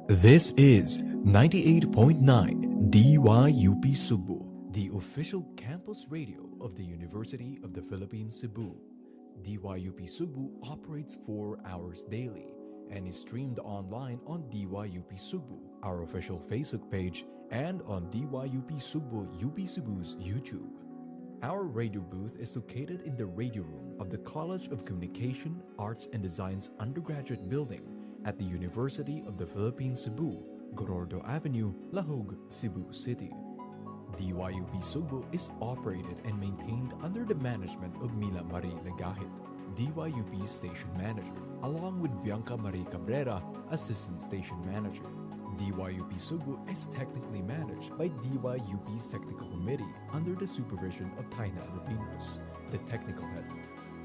This is 98.9 DYUP Sugbo, the official campus radio of the University of the Philippines, Cebu. DYUP Sugbo operates 4 hours daily and is streamed online on DYUP Sugbo, our official Facebook page, and on DYUP Sugbo UP Cebu's YouTube. Our radio booth is located in the radio room of the College of Communication, Arts and Design's undergraduate building at the University of the Philippines, Cebu, Gorordo Avenue, Lahog, Cebu City. DYUP Sugbo is operated and maintained under the management of Mila Marie Legahit, DYUP's station manager, along with Bianca Marie Cabrera, assistant station manager. DYUP Sugbo is technically managed by DYUP's Technical Committee under the supervision of Taina Rupinos, the technical head.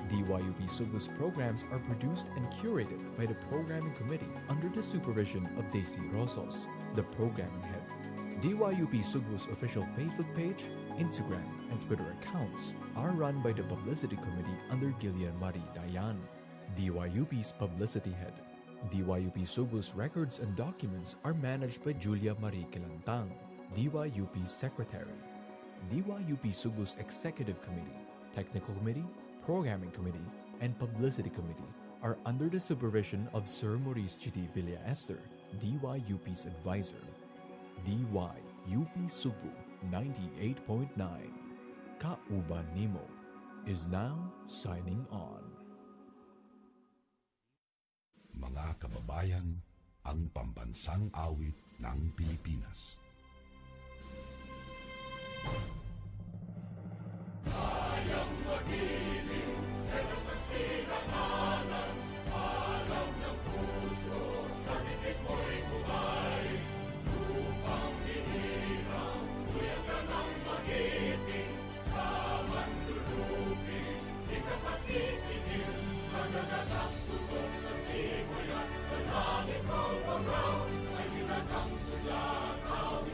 DYUP Sugbo's programs are produced and curated by the Programming Committee under the supervision of Daisy Rosos, the programming head. DYUP Sugbo's official Facebook page, Instagram, and Twitter accounts are run by the Publicity Committee under Gillian Marie Dayan, DYUP's publicity head. DYUP Sugbo's records and documents are managed by Julia Marie Kilantang, DYUP's secretary. DYUP Sugbo's executive committee, technical committee, programming committee, and publicity committee are under the supervision of Sir Maurice Chidi Villa Esther, DYUP's advisor. DYUP Sugbo 98.9 Kauban Nimo is now signing on. Mga kababayan, ang pambansang awit ng Pilipinas. Kayang magiliw, helas ng sinakalan, alam ng puso, sa titik mo'y buhay. Lupang hinirang, tuyag ka ng magiting, sa manlulupin, di ka pasisigil, sa nagatak tutok sa simoy at sa langit ng pangaw, ay hinatang tulakaw,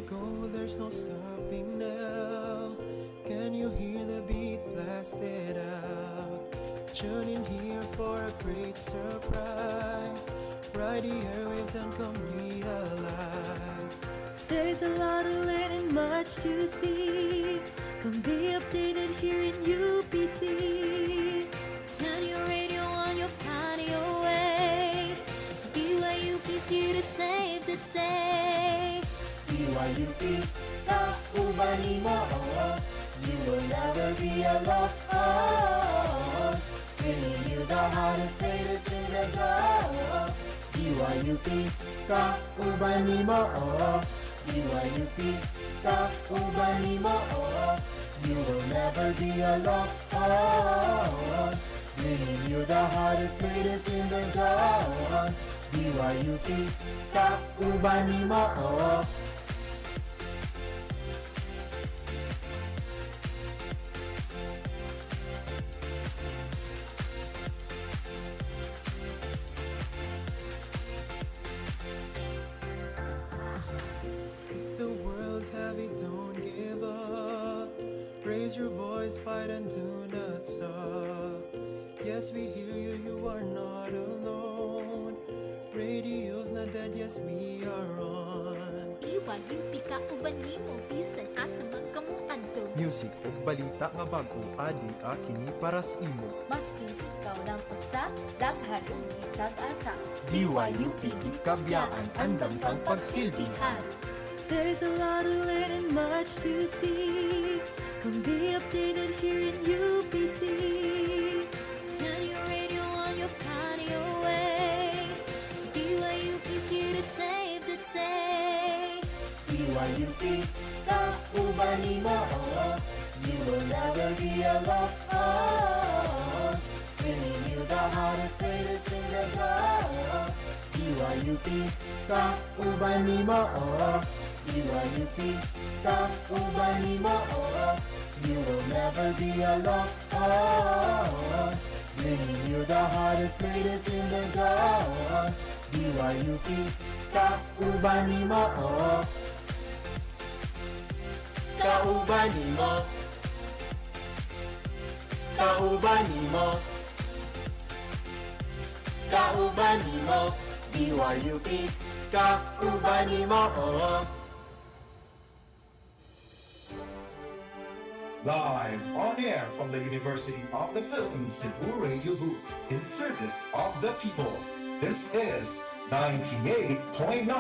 go, there's no stopping now. Can you hear the beat blasted out? Tune in here for a great surprise. Ride the airwaves and come realize. There's a lot to learn and much to see. Come be updated here in UPC. Turn your radio on, you'll find your way. DYUP's here to save the day. DYUP, kaubani mo, you will never be alone. Bringing you the hottest, latest in the zone. DYUP, kaubani mo, DYUP, kaubani mo, you will never be alone. Bringing you the hottest, latest in the zone. DYUP, kaubani mo. The world's heavy, don't give up. Raise your voice, fight and do not stop. Yes, we hear you, you are not alone. Radio's not dead, yes, we are on. DYUP kauban nimo bisan asa magkamuan to. Music o balita nga bago adi kini para sa imo. Maskin ikaw lang usa, daghan ug bisag asa. DYUP kabiyaan andam kang pagsilbihan. There's a lot to learn and much to see. Come be updated here in UPC. Turn your radio on, you'll find your way. DYUP's here to save the day. DYUP, kaubani mo, you will never be alone. Bringing you the hottest, latest in the zone. DYUP, kaubani mo, DYUP, kaubani mo, you will never be alone. Bringing you the hottest, latest in the zone. DYUP, kaubani mo, kaubani mo, kaubani mo, kaubani mo, DYUP, kaubani mo. Live on air from the University of the Philippines Cebu radio booth in service of the people. This is 98.9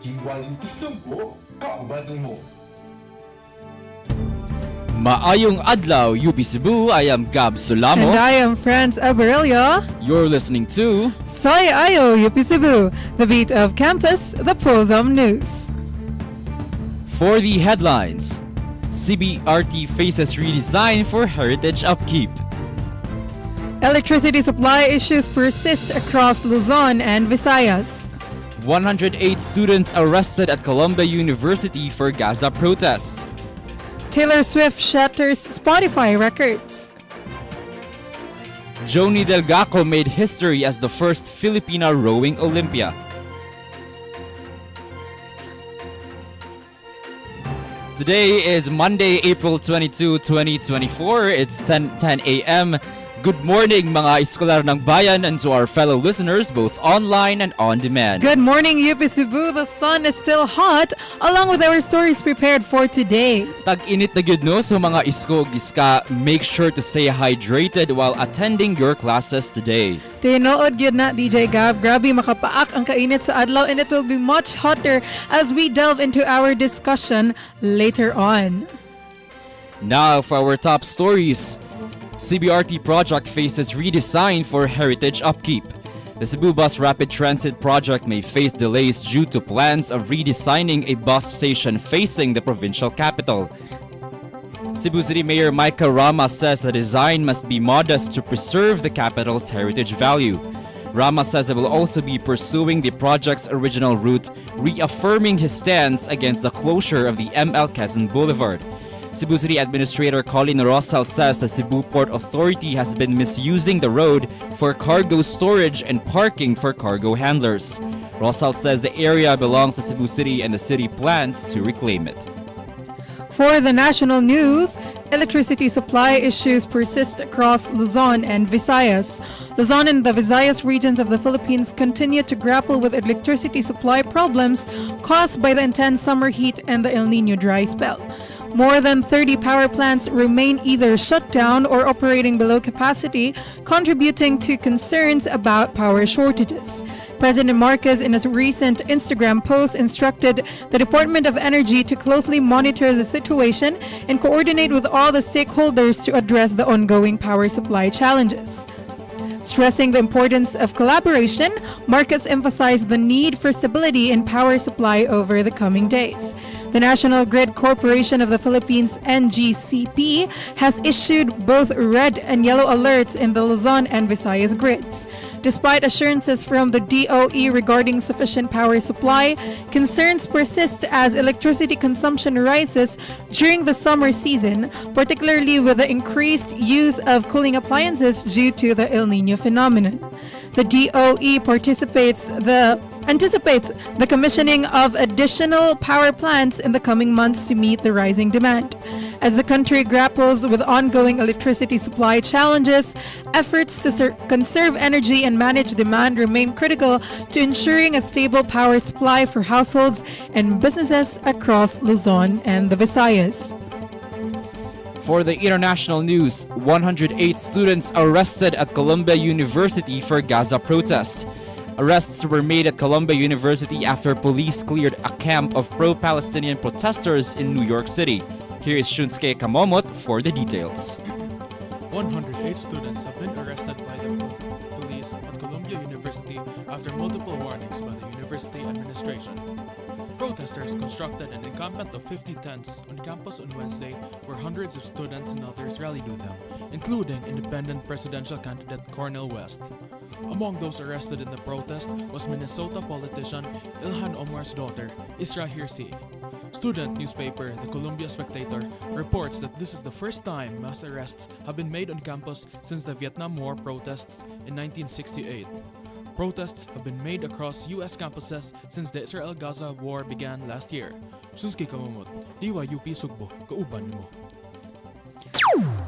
DYUP Sugbo, kaubani mo. Maayong adlaw, UP Cebu. I am Gab Solamo. And I am Franz Abarelio. You're listening to Soy Ayo, UP Cebu, the beat of campus, the Prosum News. For the headlines, CBRT faces redesign for heritage upkeep. Electricity supply issues persist across Luzon and Visayas. 108 students arrested at Columbia University for Gaza protest. Taylor Swift shatters Spotify records. Joni Delgaco made history as the first Filipina rowing Olympia. Today is Monday, April 22, 2024. It's 10 a.m. Good morning mga eskolar ng bayan and to our fellow listeners both online and on demand. Good morning, UP Cebu. The sun is still hot, along with our stories prepared for today. Tag-init na gyud no, so mga isko ug iska, make sure to stay hydrated while attending your classes today. Tinood gyud na DJ Gab. Grabe makapaak ang kainit sa adlaw, and it will be much hotter as we delve into our discussion later on. Now for our top stories. CBRT project faces redesign for heritage upkeep. The Cebu Bus Rapid Transit project may face delays due to plans of redesigning a bus station facing the provincial capital. Cebu City Mayor Micah Rama says the design must be modest to preserve the capital's heritage value. Rama says he will also be pursuing the project's original route, reaffirming his stance against the closure of the ML Quezon Boulevard. Cebu City Administrator Colin Rosal says the Cebu Port Authority has been misusing the road for cargo storage and parking for cargo handlers. Rosal says the area belongs to Cebu City and the city plans to reclaim it. For the national news, electricity supply issues persist across Luzon and Visayas. Luzon and the Visayas regions of the Philippines continue to grapple with electricity supply problems caused by the intense summer heat and the El Nino dry spell. More than 30 power plants remain either shut down or operating below capacity, contributing to concerns about power shortages. President Marcos, in his recent Instagram post, instructed the Department of Energy to closely monitor the situation and coordinate with all the stakeholders to address the ongoing power supply challenges. Stressing the importance of collaboration, Marcos emphasized the need for stability in power supply over the coming days. The National Grid Corporation of the Philippines, NGCP, has issued both red and yellow alerts in the Luzon and Visayas grids. Despite assurances from the DOE regarding sufficient power supply, concerns persist as electricity consumption rises during the summer season, particularly with the increased use of cooling appliances due to the El Nino phenomenon. The DOE anticipates the commissioning of additional power plants in the coming months to meet the rising demand. As the country grapples with ongoing electricity supply challenges, efforts to conserve energy and manage demand remain critical to ensuring a stable power supply for households and businesses across Luzon and the Visayas. For the international news, 108 students arrested at Columbia University for Gaza protest. Arrests were made at Columbia University after police cleared a camp of pro-Palestinian protesters in New York City. Here is Shunsuke Kamomot for the details. 108 students have been arrested by the police at Columbia University after multiple warnings by the university administration. Protesters constructed an encampment of 50 tents on campus on Wednesday where hundreds of students and others rallied with them, including independent presidential candidate Cornel West. Among those arrested in the protest was Minnesota politician Ilhan Omar's daughter, Isra Hirsi. Student newspaper The Columbia Spectator reports that this is the first time mass arrests have been made on campus since the Vietnam War protests in 1968. Protests have been made across U.S. campuses since the Israel-Gaza war began last year. Shunsuke Kamomot, DYUP Sugbo, kauban mo.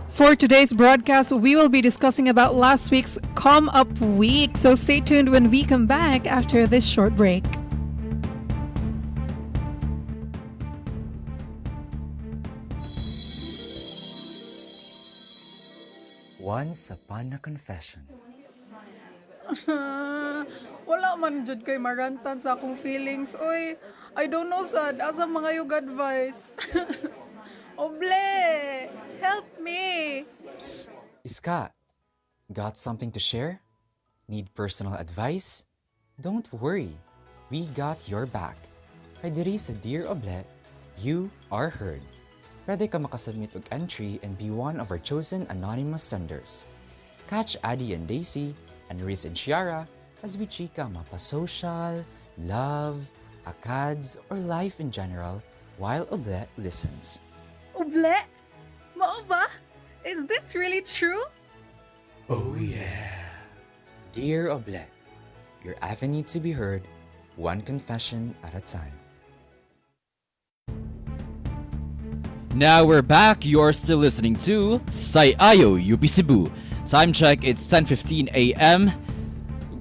For today's broadcast, we will be discussing about last week's Come Up Week, so stay tuned when we come back after this short break. Once upon a confession. Wala man jud kay marantan sa akong feelings. Oy, I don't know sad. Asa mga yung advice? Oble, help me. Psst, Iska. Got something to share? Need personal advice? Don't worry. We got your back. Kay diri sa Dear Oble, you are heard. Pwede ka makasubmit og entry and be one of our chosen anonymous senders. Catch Addie and Daisy, and Ruth and Shiara as we chika mapa-social, love, akads, or life in general while Oble listens. Oble? Mao ba? Is this really true? Oh yeah. Dear Oble, your avenue to be heard, one confession at a time. Now we're back. You're still listening to Sayayo UP Cebu. Time check, it's 10:15 a.m.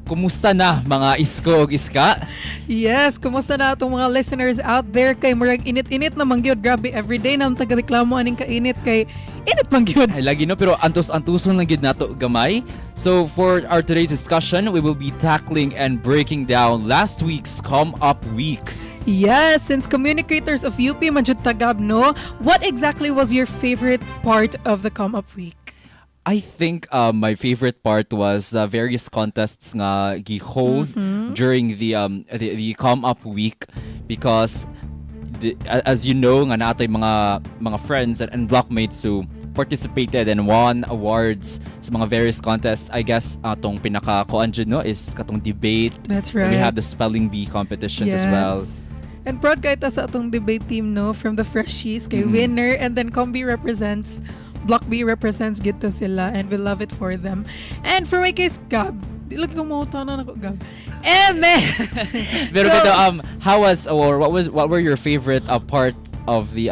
Kumusta na mga isko ug iska? Yes, kumusta na itong mga listeners out there kay murag init-init na mangyod. Grabe, everyday na tagareklamo aning kainit kay init mangyod. Ay lagi no, pero antos-antuson lang gid nato gamay. So for our today's discussion, we will be tackling and breaking down last week's Come Up Week. Yes, since communicators of UP Majud Tagab, no? What exactly was your favorite part of the Come Up Week? I think my favorite part was various contests nga gi-hold during the Come Up Week because as you know nga natay mga friends and blockmates who participated and won awards sa mga various contests. I guess atong pinaka-kuan jud no is katong debate. That's right. We have the spelling bee competitions as well. And proud kahit sa atong debate team no from the Freshies kay winner, and then Combi Block B represents gito sila, and we love it for them. And for my case, Gab, Di lagi ko mautanan ako, Gab. Eme! Pero how was or what were your favorite part of the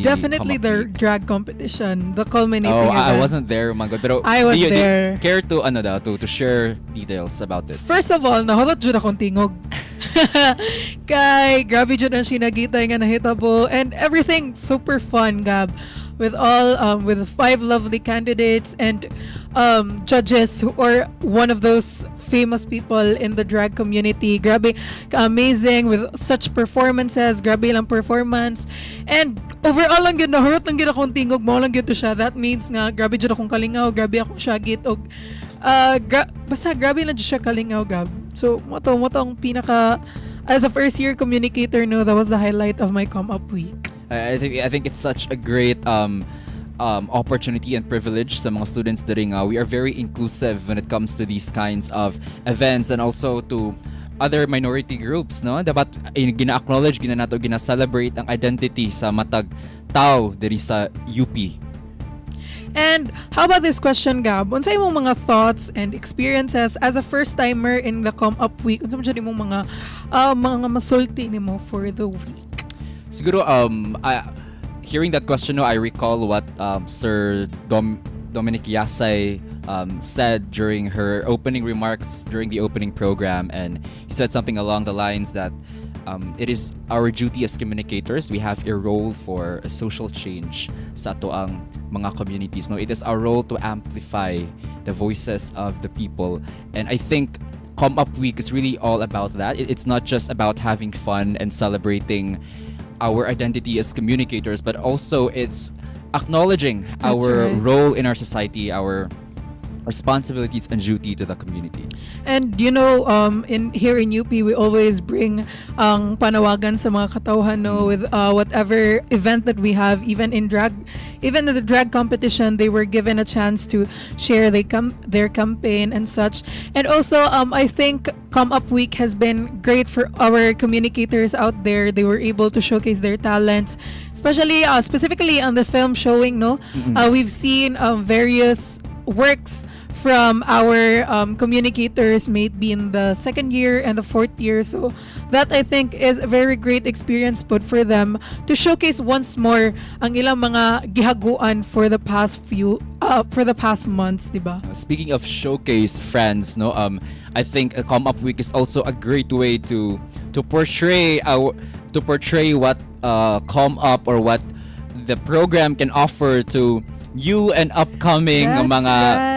definitely the drag competition, the culminating event. I wasn't there, Mango. Pero I was Do there. you care to share details about it? First of all, nahulot jud akong tingog. Kay grabe jud ang sinagitay nga nahitabo and everything super fun, Gab. With all with 5 lovely candidates and judges who are one of those famous people in the drag community. Grabe amazing with such performances, grabe lang performance. And overall lang gyud nahurot lang gyud akong tingog, mao lang gyud to siya. That means nga grabe jud akong kalingaw, grabe akong syagit og basta grabe lang jud siya kalingaw, Gab. So mo ang pinaka as a first year communicator, no, that was the highlight of my come up week. I think it's such a great opportunity and privilege sa mga students diri nga. We are very inclusive when it comes to these kinds of events and also to other minority groups, no? Dapat gina-acknowledge, gina-celebrate ang identity sa matag tao diri sa UP. And how about this question, Gab? Unsay imong mga thoughts and experiences as a first-timer in the come up week? Unsa man jud imong mga masulti nimo for the week? Siguro, hearing that question, I recall what Sir Dominic Yasay said during her opening remarks during the opening program, and he said something along the lines that it is our duty as communicators. We have a role for a social change sa ato ang mga communities. No, it is our role to amplify the voices of the people, and I think Come Up Week is really all about that. It's not just about having fun and celebrating our identity as communicators, but also it's acknowledging our role in our society, our responsibilities and duty to the community. And you know, here in UP, we always bring ang panawagan sa mga katauhan, no, with whatever event that we have, even in the drag competition, they were given a chance to share their campaign and such. And also, I think Come Up Week has been great for our communicators out there. They were able to showcase their talents, especially specifically on the film showing, no. We've seen various works from our communicators, maybe in the 2nd year and the 4th year. So that, I think, is a very great experience put for them to showcase once more ang ilang mga gihaguan for the past months, diba? Speaking of showcase, friends, no, I think Come Up Week is also a great way to portray what Come Up or what the program can offer to you and upcoming mga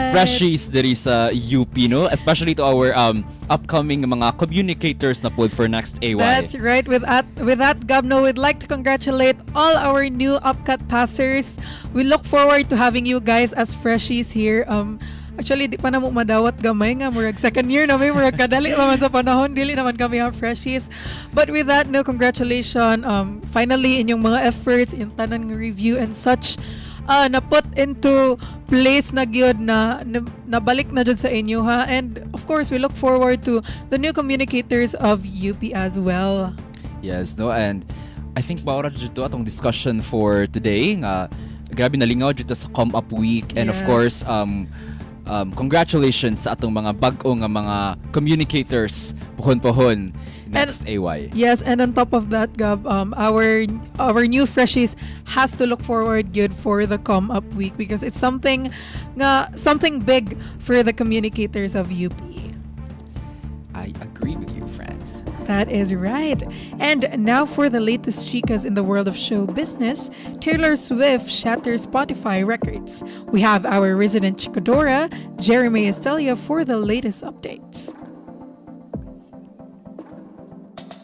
freshies diri sa UP, no? Especially to our upcoming mga communicators na pod for next AY. That's right. With that, Gabno, we'd like to congratulate all our new upcut passers. We look forward to having you guys as freshies here. Actually, di pa na mo madawat gamay nga. Murag 2nd year na may murag kadali naman sa panahon. Dili naman kami ang freshies. But with that, no, congratulations. Finally, inyong mga efforts, yung tanan ng review and such, na put into place na gyud na nabalik na jud sa inyo, ha. And of course, we look forward to the new communicators of UP as well. Yes, no, and I think maura jud to atong discussion for today nga grabe nalingaw jud sa Come Up Week, and of course congratulations sa atong mga bag-o nga mga communicators pohon next AY. Yes, and on top of that, Gab, our new freshies has to look forward good for the Come Up Week because it's something big for the communicators of UP. I agree with you, friends. That is right. And now for the latest chicas in the world of show business, Taylor Swift shatters Spotify records. We have our resident chicadora, Jeremy Estelia, for the latest updates.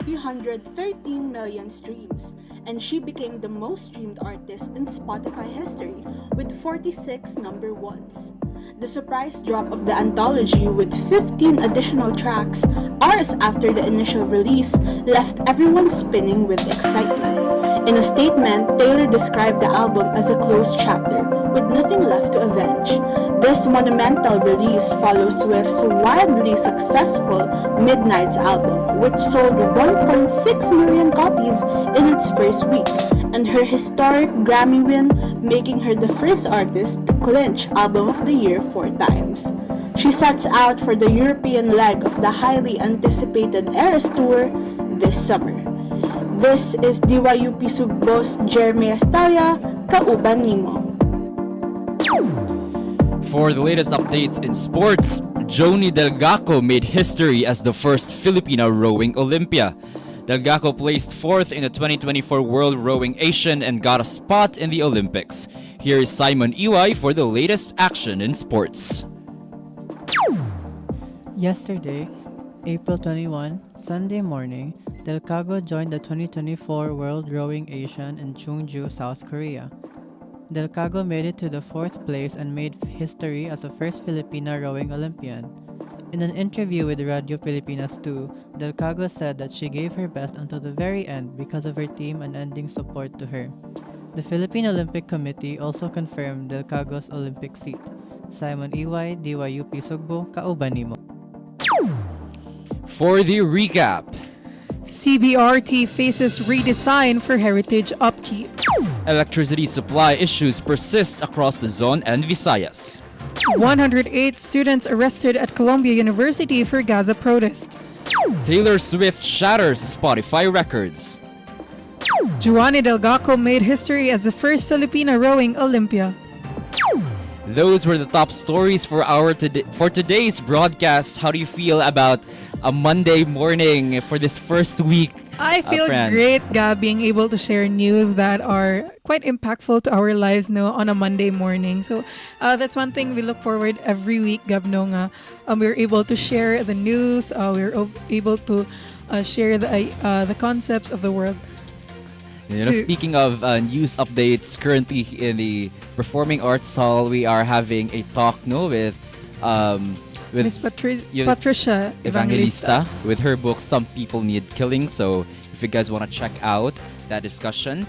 313 million streams, and she became the most streamed artist in Spotify history with 46 number ones. The surprise drop of the anthology with 15 additional tracks, hours after the initial release, left everyone spinning with excitement. In a statement, Taylor described the album as a closed chapter, with nothing left to avenge. This monumental release follows Swift's wildly successful Midnight's album, which sold 1.6 million copies in its first week, and her historic Grammy win, making her the first artist to clinch Album of the Year 4 times. She sets out for the European leg of the highly anticipated Eras Tour this summer. This is DYUP Sugbo's Jeremy Estalla, Kauban Nimo. For the latest updates in sports, Joni Delgaco made history as the first Filipina rowing Olympia. Delgaco placed 4th in the 2024 World Rowing Asian and got a spot in the Olympics. Here is Simon Iway for the latest action in sports. Yesterday, April 21, Sunday morning, Delgaco joined the 2024 World Rowing Asian in Chungju, South Korea. Delgaco made it to the 4th place and made history as the first Filipina rowing Olympian. In an interview with Radio Pilipinas 2, Delgaco said that she gave her best until the very end because of her team and ending support to her. The Philippine Olympic Committee also confirmed Delgaco's Olympic seat. Simon Iway, DYUP Sugbo, Kauban Nimo. For the recap, CBRT faces redesign for heritage upkeep. electricity supply issues persist across Luzon and Visayas. 108 students arrested at Columbia University for Gaza protest. Taylor Swift shatters Spotify records. Juani Delgaco made history as the first Filipina rowing Olympia. Those were the top stories for today's broadcast. How do you feel about a Monday morning for this first week? I feel great, Gab, being able to share news that are quite impactful to our lives on a Monday morning. So that's one thing we look forward every week, Gab, we're able to share the news, we're able to share the concepts of the world. Speaking of news updates, currently in the Performing Arts Hall, we are having a talk with Miss Patricia Evangelista with her book Some People Need Killing. So if you guys want to check out that discussion,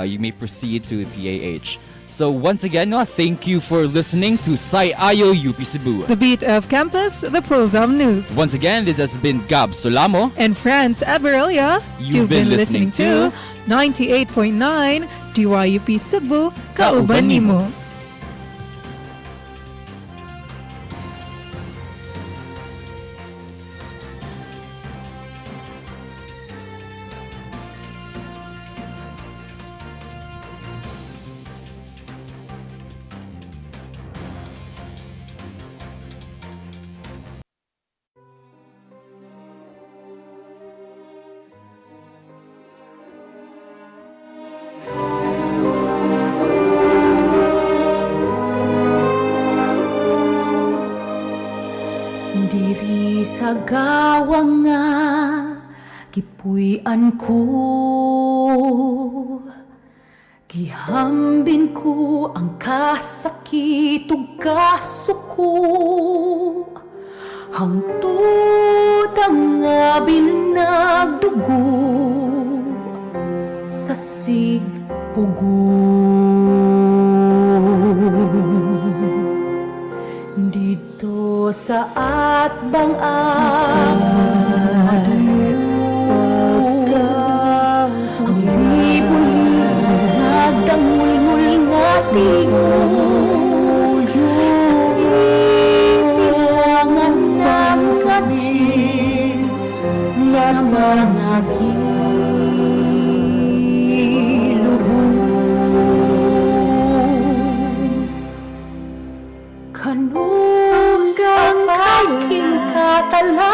you may proceed to PAH. So once again, thank you for listening to Sai Ayo UP Cebu, the beat of campus, the pulse of news. Once again, this has been Gab Solamo and Franz Aberelia. You've been listening to 98.9 DYUP Sugbo, Kauban Nimo. Diri sa gawang nga gipuy-an ko, gihambin ko ang kasakit ug kasuko, hangtod ang abil nagdugo sa sigpugo. Dito sa atbang ang libo-libo nagdangul-ngul nga tingo sa itilangan ng kaji sa mga kanus ang aking katala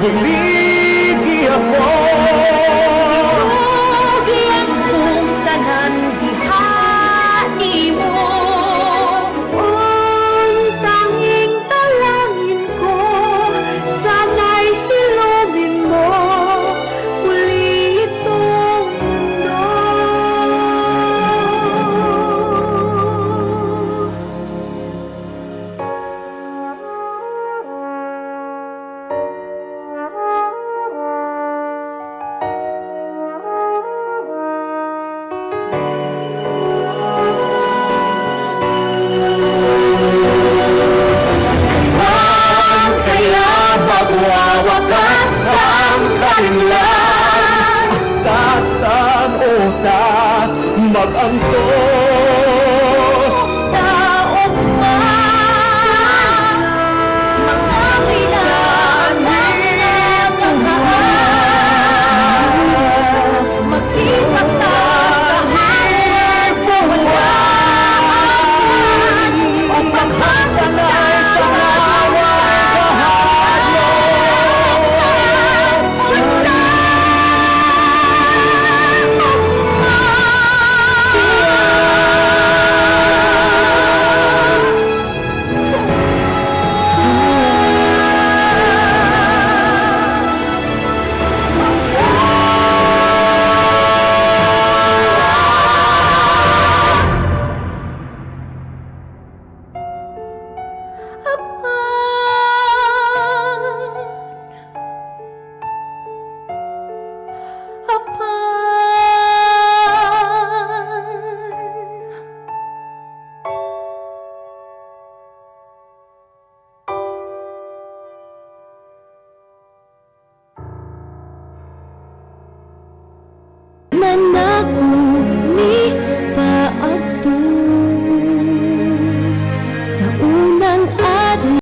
Buligi ako Buligi akong tanan dihani mo Ang tanging talangin ko Sana'y hilumin mo Muli itong mundo Kaya magwawakas ang kalinlan Astasan ota magantos Taong mga pinanganak ang ahas Magsimata sa hangin buwan At maghasanay sa